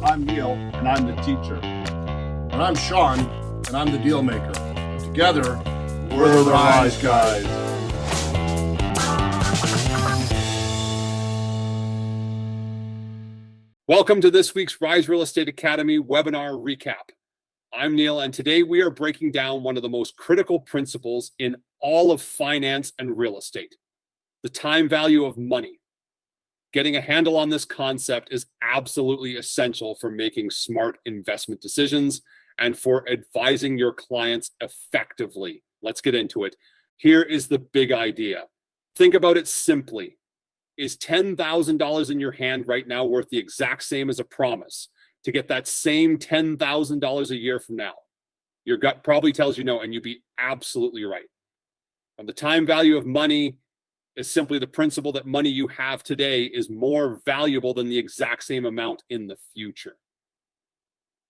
I'm Neil, and I'm the teacher. And I'm Sean, and I'm the deal maker. Together, We're the Rise Guys. Welcome to this week's Rise Real Estate Academy webinar recap. I'm Neil, and today we are breaking down one of the most critical principles in all of finance and real estate, the time value of money. Getting a handle on this concept is absolutely essential for making smart investment decisions and for advising your clients effectively. Let's get into it. Here is the big idea. Think about it simply. Is $10,000 in your hand right now worth the exact same as a promise to get that same $10,000 a year from now? Your gut probably tells you no, and you'd be absolutely right. And the time value of money is simply the principle that money you have today is more valuable than the exact same amount in the future.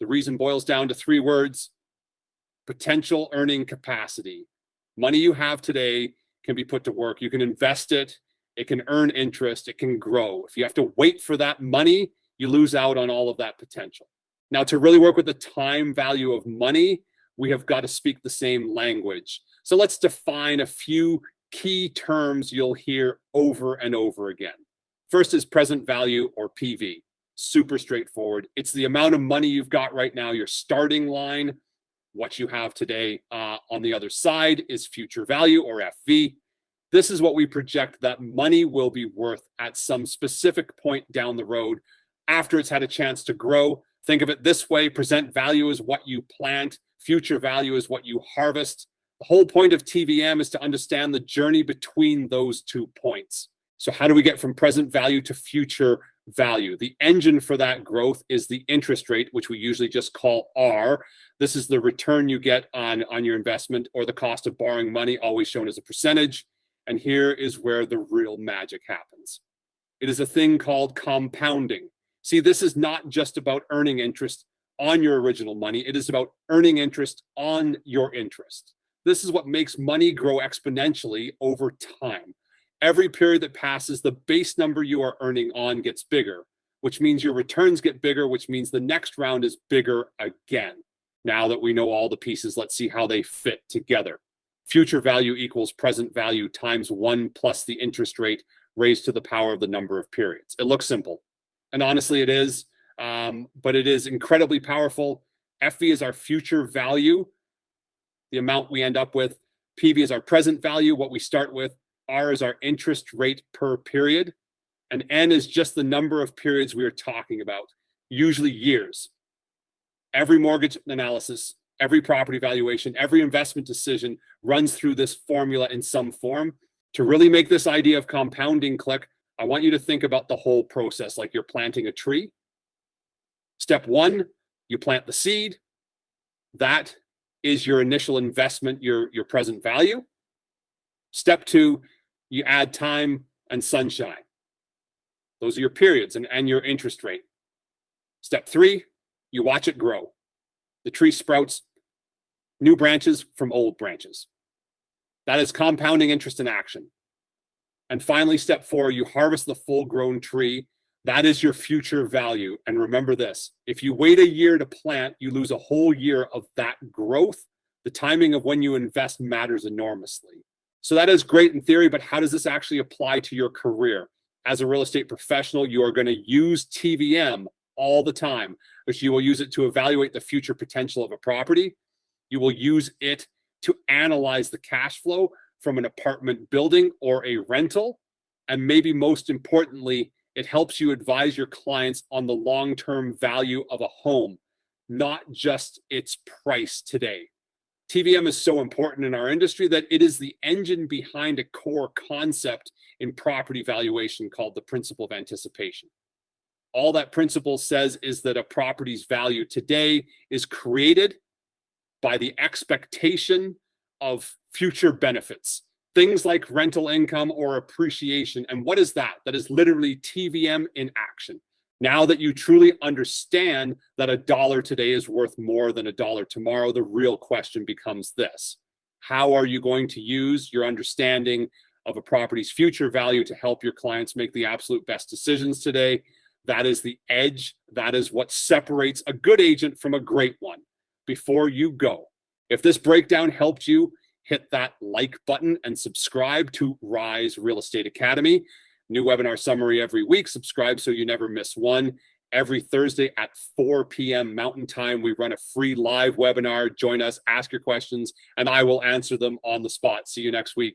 The reason boils down to three words: potential earning capacity. Money you have today can be put to work. You can invest it. It can earn interest. It can grow. If you have to wait for that money, you lose out on all of that potential. Now, to really work with the time value of money, we have got to speak the same language. So let's define a few key terms you'll hear over and over again. First is present value, or PV. Super straightforward. It's the amount of money you've got right now, your starting line, what you have today. On the other side is future value, or FV. This is what we project that money will be worth at some specific point down the road after it's had a chance to grow. Think of it this way: present value is what you plant, future value is what you harvest. The whole point of TVM is to understand the journey between those 2 points. So how do we get from present value to future value? The engine for that growth is the interest rate, which we usually just call R. This is the return you get on your investment, or the cost of borrowing money, always shown as a percentage. And here is where the real magic happens. It is a thing called compounding. See, this is not just about earning interest on your original money. It is about earning interest on your interest. This is what makes money grow exponentially over time. Every period that passes, the base number you are earning on gets bigger, which means your returns get bigger, which means the next round is bigger again. Now that we know all the pieces, let's see how they fit together. Future value equals present value times 1 plus the interest rate raised to the power of the number of periods. It looks simple, and honestly it is, but it is incredibly powerful. FV is our future value, the amount we end up with. PV is our present value, what we start with. R is our interest rate per period. And N is just the number of periods we are talking about, usually years. Every mortgage analysis, every property valuation, every investment decision runs through this formula in some form. To really make this idea of compounding click, I want you to think about the whole process like you're planting a tree. Step 1, you plant the seed. That is your initial investment, your present value. Step 2, you add time and sunshine. Those are your periods and your interest rate. Step 3, you watch it grow. The tree sprouts new branches from old branches. That is compounding interest in action. And finally, step 4, you harvest the full-grown tree. That is your future value. And remember this: if you wait a year to plant, you lose a whole year of that growth. The timing of when you invest matters enormously. So that is great in theory, but how does this actually apply to your career? As a real estate professional, you are going to use TVM all the time, but you will use it to evaluate the future potential of a property. You will use it to analyze the cash flow from an apartment building or a rental. And maybe most importantly, it helps you advise your clients on the long-term value of a home, not just its price today. TVM is so important in our industry that it is the engine behind a core concept in property valuation called the principle of anticipation. All that principle says is that a property's value today is created by the expectation of future benefits, things like rental income or appreciation. And what is that? That is literally TVM in action. Now that you truly understand that a dollar today is worth more than a dollar tomorrow, the real question becomes this: how are you going to use your understanding of a property's future value to help your clients make the absolute best decisions today? That is the edge. That is what separates a good agent from a great one. Before you go, if this breakdown helped you, hit that like button and subscribe to Rise Real Estate Academy. New webinar summary every week. Subscribe so you never miss one. Every Thursday at 4 p.m. Mountain Time, we run a free live webinar. Join us, ask your questions, and I will answer them on the spot. See you next week.